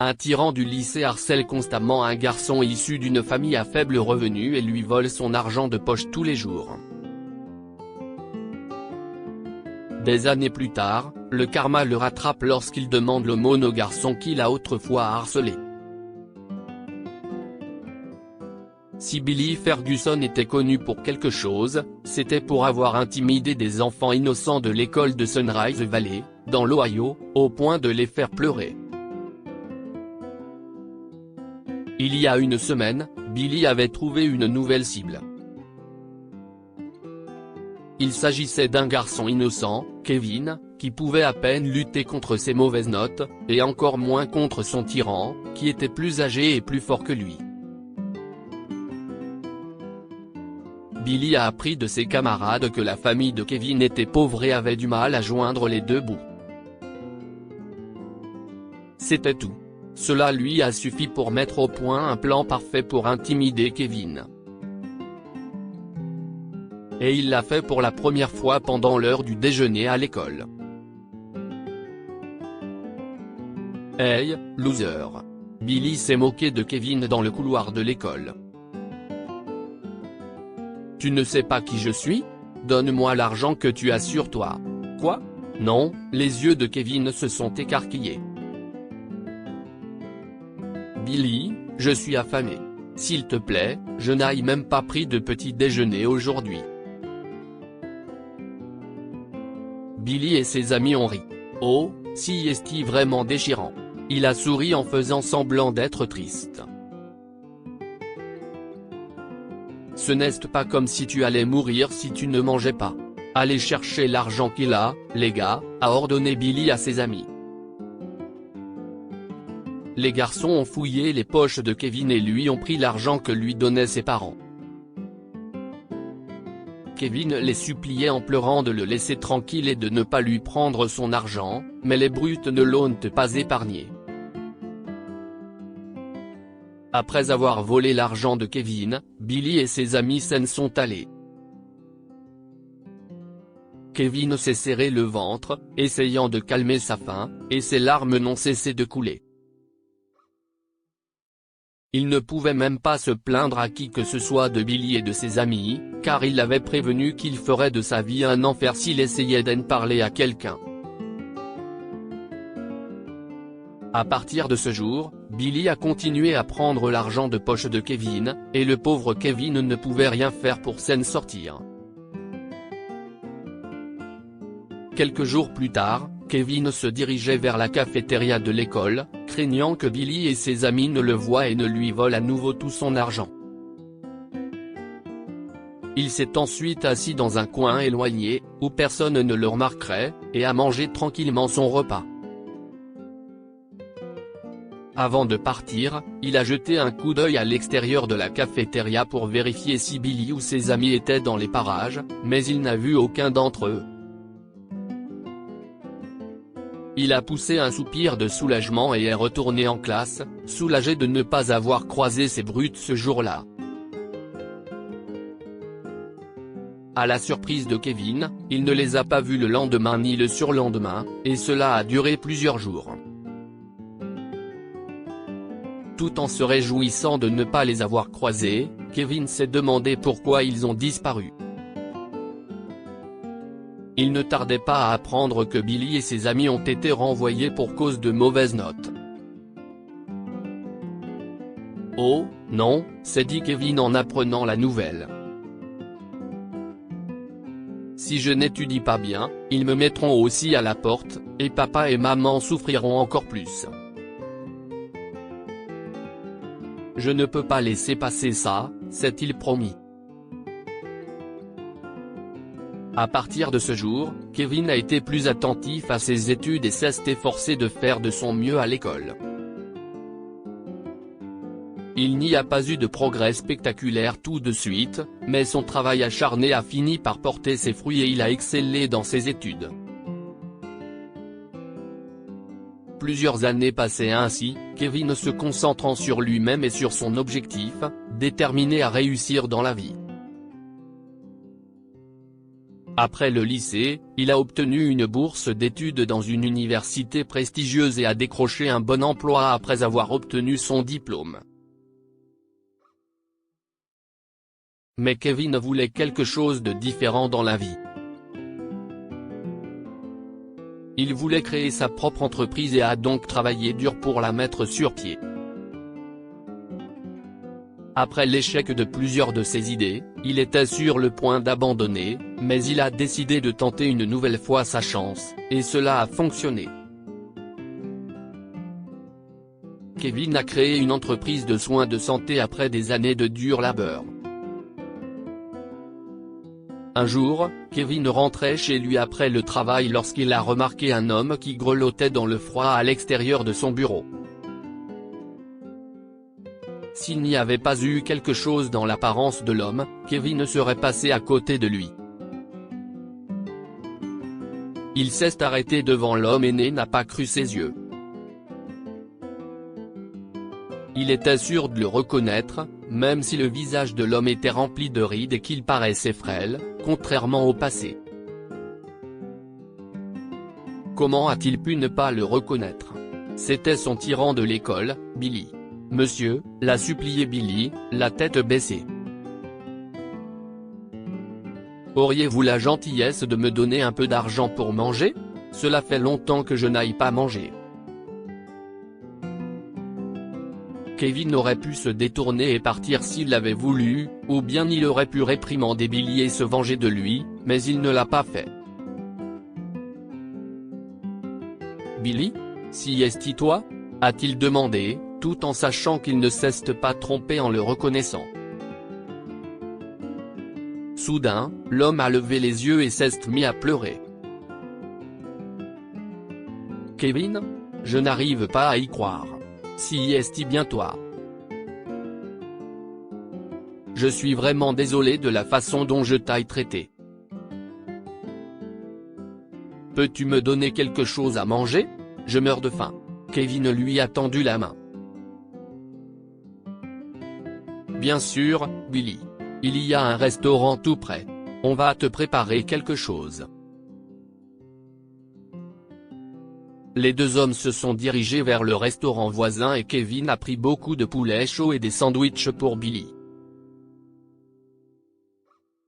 Un tyran du lycée harcèle constamment un garçon issu d'une famille à faible revenu et lui vole son argent de poche tous les jours. Des années plus tard, le karma le rattrape lorsqu'il demande l'aumône au garçon qu'il a autrefois harcelé. Si Billy Ferguson était connu pour quelque chose, c'était pour avoir intimidé des enfants innocents de l'école de Sunrise Valley, dans l'Ohio, au point de les faire pleurer. Il y a une semaine, Billy avait trouvé une nouvelle cible. Il s'agissait d'un garçon innocent, Kevin, qui pouvait à peine lutter contre ses mauvaises notes, et encore moins contre son tyran, qui était plus âgé et plus fort que lui. Billy a appris de ses camarades que la famille de Kevin était pauvre et avait du mal à joindre les deux bouts. C'était tout. Cela lui a suffi pour mettre au point un plan parfait pour intimider Kevin. Et il l'a fait pour la première fois pendant l'heure du déjeuner à l'école. « Hey, loser !» Billy s'est moqué de Kevin dans le couloir de l'école. « Tu ne sais pas qui je suis ? Donne-moi l'argent que tu as sur toi. » « Quoi ? Non ?» Les yeux de Kevin se sont écarquillés. « Billy, je suis affamé. S'il te plaît, je n'ai même pas pris de petit déjeuner aujourd'hui. » Billy et ses amis ont ri. Oh, si est-il vraiment déchirant. Il a souri en faisant semblant d'être triste. Ce n'est pas comme si tu allais mourir si tu ne mangeais pas. Allez chercher l'argent qu'il a, les gars, a ordonné Billy à ses amis. Les garçons ont fouillé les poches de Kevin et lui ont pris l'argent que lui donnaient ses parents. Kevin les suppliait en pleurant de le laisser tranquille et de ne pas lui prendre son argent, mais les brutes ne l'ont pas épargné. Après avoir volé l'argent de Kevin, Billy et ses amis s'en sont allés. Kevin s'est serré le ventre, essayant de calmer sa faim, et ses larmes n'ont cessé de couler. Il ne pouvait même pas se plaindre à qui que ce soit de Billy et de ses amis, car il l'avait prévenu qu'il ferait de sa vie un enfer s'il essayait d'en parler à quelqu'un. À partir de ce jour, Billy a continué à prendre l'argent de poche de Kevin, et le pauvre Kevin ne pouvait rien faire pour s'en sortir. Quelques jours plus tard, Kevin se dirigeait vers la cafétéria de l'école, craignant que Billy et ses amis ne le voient et ne lui volent à nouveau tout son argent. Il s'est ensuite assis dans un coin éloigné, où personne ne le remarquerait, et a mangé tranquillement son repas. Avant de partir, il a jeté un coup d'œil à l'extérieur de la cafétéria pour vérifier si Billy ou ses amis étaient dans les parages, mais il n'a vu aucun d'entre eux. Il a poussé un soupir de soulagement et est retourné en classe, soulagé de ne pas avoir croisé ces brutes ce jour-là. À la surprise de Kevin, il ne les a pas vus le lendemain ni le surlendemain, et cela a duré plusieurs jours. Tout en se réjouissant de ne pas les avoir croisés, Kevin s'est demandé pourquoi ils ont disparu. Il ne tardait pas à apprendre que Billy et ses amis ont été renvoyés pour cause de mauvaises notes. « Oh, non », s'est dit Kevin en apprenant la nouvelle. « Si je n'étudie pas bien, ils me mettront aussi à la porte, et papa et maman souffriront encore plus. Je ne peux pas laisser passer ça », s'est-il promis. À partir de ce jour, Kevin a été plus attentif à ses études et s'est efforcé de faire de son mieux à l'école. Il n'y a pas eu de progrès spectaculaire tout de suite, mais son travail acharné a fini par porter ses fruits et il a excellé dans ses études. Plusieurs années passées ainsi, Kevin se concentrant sur lui-même et sur son objectif, déterminé à réussir dans la vie. Après le lycée, il a obtenu une bourse d'études dans une université prestigieuse et a décroché un bon emploi après avoir obtenu son diplôme. Mais Kevin voulait quelque chose de différent dans la vie. Il voulait créer sa propre entreprise et a donc travaillé dur pour la mettre sur pied. Après l'échec de plusieurs de ses idées, il était sur le point d'abandonner, mais il a décidé de tenter une nouvelle fois sa chance, et cela a fonctionné. Kevin a créé une entreprise de soins de santé après des années de dur labeur. Un jour, Kevin rentrait chez lui après le travail lorsqu'il a remarqué un homme qui grelottait dans le froid à l'extérieur de son bureau. S'il n'y avait pas eu quelque chose dans l'apparence de l'homme, Kevin serait passé à côté de lui. Il s'est arrêté devant l'homme et n'a pas cru ses yeux. Il était sûr de le reconnaître, même si le visage de l'homme était rempli de rides et qu'il paraissait frêle, contrairement au passé. Comment a-t-il pu ne pas le reconnaître? C'était son tyran de l'école, Billy. « Monsieur », l'a supplié Billy, la tête baissée. « Auriez-vous la gentillesse de me donner un peu d'argent pour manger? Cela fait longtemps que je n'aille pas manger. » Kevin aurait pu se détourner et partir s'il l'avait voulu, ou bien il aurait pu réprimander Billy et se venger de lui, mais il ne l'a pas fait. « Billy? Si est-ce toi ?» a-t-il demandé, tout en sachant qu'il ne s'est pas trompé en le reconnaissant. Soudain, l'homme a levé les yeux et s'est mis à pleurer. « Kevin? Je n'arrive pas à y croire. Si est-ce bien toi? Je suis vraiment désolé de la façon dont je t'ai traité. Peux-tu me donner quelque chose à manger? Je meurs de faim. » Kevin lui a tendu la main. « Bien sûr, Billy. Il y a un restaurant tout près. On va te préparer quelque chose. » Les deux hommes se sont dirigés vers le restaurant voisin et Kevin a pris beaucoup de poulet chaud et des sandwichs pour Billy.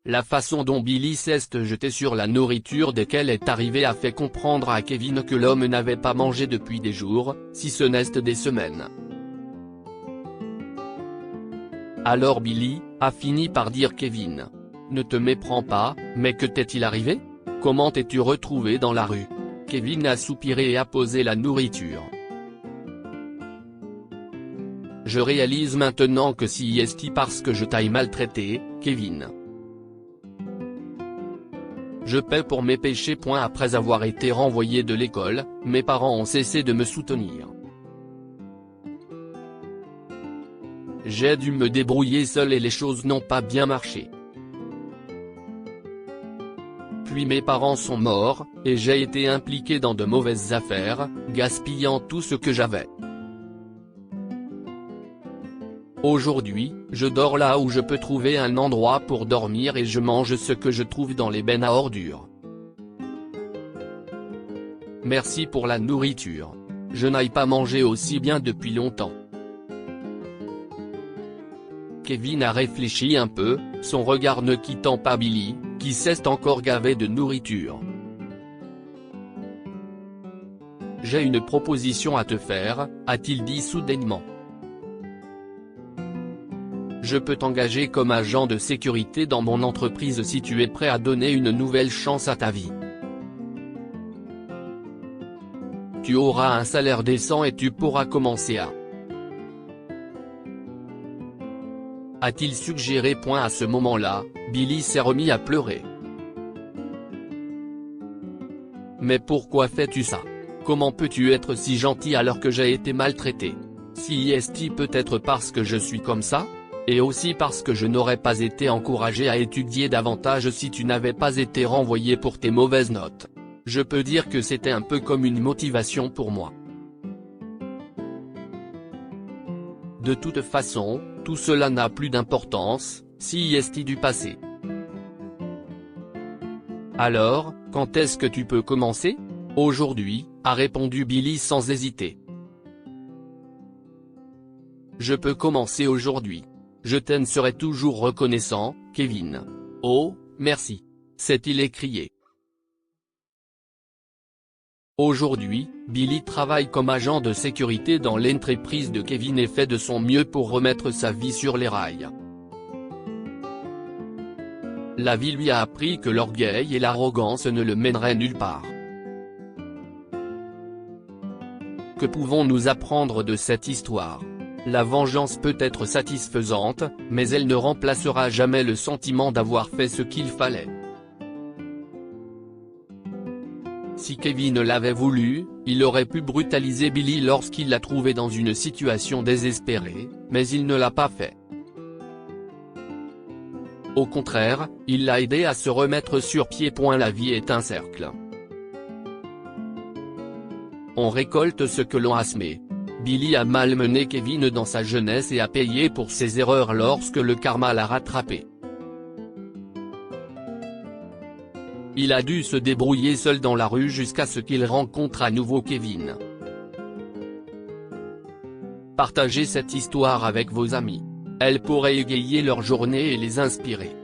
La façon dont Billy s'est jeté sur la nourriture dès qu'elle est arrivée a fait comprendre à Kevin que l'homme n'avait pas mangé depuis des jours, si ce n'est des semaines. Alors Billy a fini par dire Kevin. « Ne te méprends pas, mais que t'est-il arrivé? Comment t'es-tu retrouvé dans la rue ?» Kevin a soupiré et a posé la nourriture. « Je réalise maintenant que si est parce que je t'ai maltraité, Kevin. Je paie pour mes péchés. » Après avoir été renvoyé de l'école, mes parents ont cessé de me soutenir. J'ai dû me débrouiller seul et les choses n'ont pas bien marché. Puis mes parents sont morts, et j'ai été impliqué dans de mauvaises affaires, gaspillant tout ce que j'avais. Aujourd'hui, je dors là où je peux trouver un endroit pour dormir et je mange ce que je trouve dans les bennes à ordures. Merci pour la nourriture. Je n'ai pas mangé aussi bien depuis longtemps. Kevin a réfléchi un peu, son regard ne quittant pas Billy, qui s'est encore gavé de nourriture. « J'ai une proposition à te faire, » a-t-il dit soudainement. « Je peux t'engager comme agent de sécurité dans mon entreprise si tu es prêt à donner une nouvelle chance à ta vie. Tu auras un salaire décent et tu pourras commencer à... » a-t-il suggéré. À ce moment-là, Billy s'est remis à pleurer. « Mais pourquoi fais-tu ça? Comment peux-tu être si gentil alors que j'ai été maltraité? Si est peut-être parce que je suis comme ça? Et aussi parce que je n'aurais pas été encouragé à étudier davantage si tu n'avais pas été renvoyé pour tes mauvaises notes. Je peux dire que c'était un peu comme une motivation pour moi. De toute façon, tout cela n'a plus d'importance, si est du passé. Alors, quand est-ce que tu peux commencer ? Aujourd'hui, a répondu Billy sans hésiter. Je peux commencer aujourd'hui. Je t'en serai toujours reconnaissant, Kevin. Oh, merci. S'est-il écrié. Aujourd'hui, Billy travaille comme agent de sécurité dans l'entreprise de Kevin et fait de son mieux pour remettre sa vie sur les rails. La vie lui a appris que l'orgueil et l'arrogance ne le mèneraient nulle part. Que pouvons-nous apprendre de cette histoire ? La vengeance peut être satisfaisante, mais elle ne remplacera jamais le sentiment d'avoir fait ce qu'il fallait. Si Kevin l'avait voulu, il aurait pu brutaliser Billy lorsqu'il l'a trouvé dans une situation désespérée, mais il ne l'a pas fait. Au contraire, il l'a aidé à se remettre sur pied. La vie est un cercle. On récolte ce que l'on a semé. Billy a malmené Kevin dans sa jeunesse et a payé pour ses erreurs lorsque le karma l'a rattrapé. Il a dû se débrouiller seul dans la rue jusqu'à ce qu'il rencontre à nouveau Kevin. Partagez cette histoire avec vos amis. Elle pourrait égayer leur journée et les inspirer.